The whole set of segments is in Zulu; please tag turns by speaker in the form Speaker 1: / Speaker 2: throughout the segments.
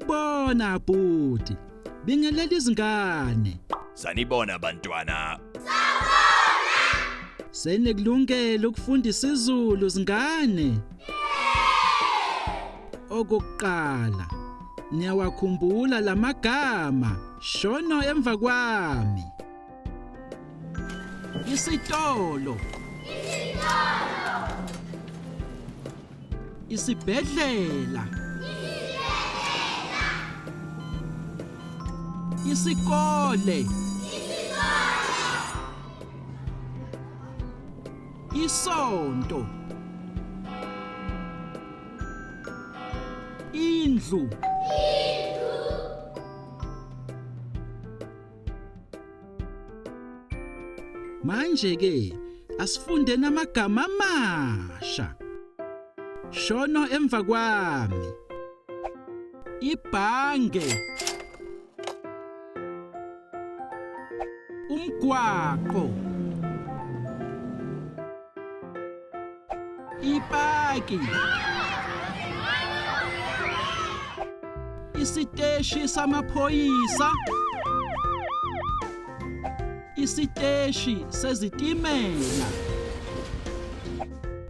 Speaker 1: Ngiyakubona Abuti. Bingelela izingane.
Speaker 2: Sanibona bantwana.
Speaker 1: Senekulungela ukufundisa isiZulu zingane. Okokuqala, niyawakhumbula lamagama shono emva kwami. Isitolo. Isibhedlela. Isikole. Isonto. Indlu. Manje ke asifunde namagama amasha. Shono emva kwami. Ibhange. Umgwaqo. Ipaki. Isiteshi samaphoyisa. Isiteshi sezitimela.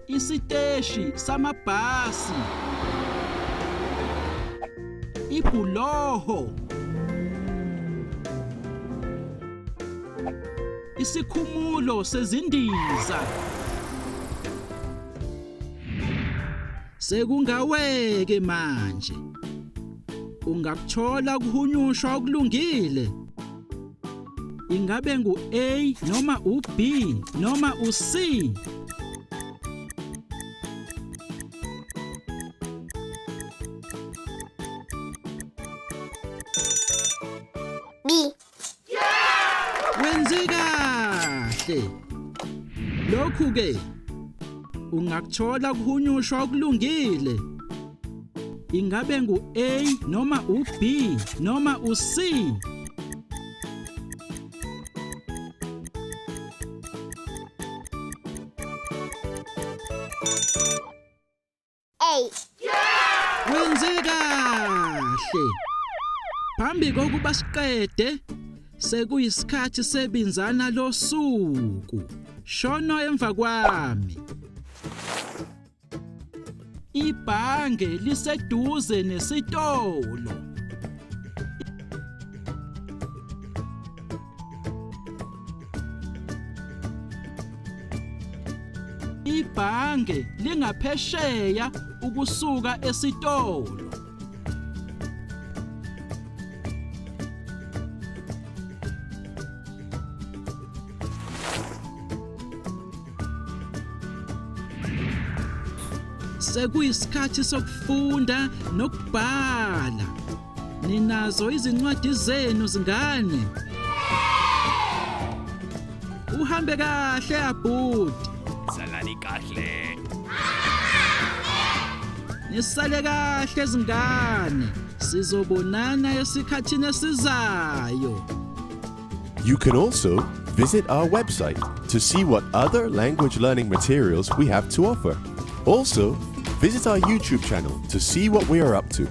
Speaker 1: Isiteshi samabhasi. Ibhuloho. Isikhumulo sezindiza. Sekungaweke manje. Ungakuthola kuhunyushwa okulungile. Ingabe ngu-A noma u-B noma u-C?
Speaker 3: B.
Speaker 1: Wenze kahle. Lokhu ke ungakuthola kuhunyushwa okulungile. Ingabe ngu-A noma u-B noma u-C?
Speaker 3: A.
Speaker 1: Wenze kahle. Phambi kokuba siqede, sekuyisikhathi sebinzana losuku. Shono emva kwami. Ibhange liseduze nesitolo. Ibhange lingaphesheya ukusuka esitolo. Sekuyisikhathi sokufunda nokubhala. Ninazo izincwadi zenu zingane? Uhambe kahle Abuti.
Speaker 2: Salani kahle.
Speaker 1: Nisale kahle zingane. Sizobonana esikhathini esizayo.
Speaker 4: You can also visit our website to see what other language learning materials we have to offer. Also, visit our YouTube channel to see what we are up to.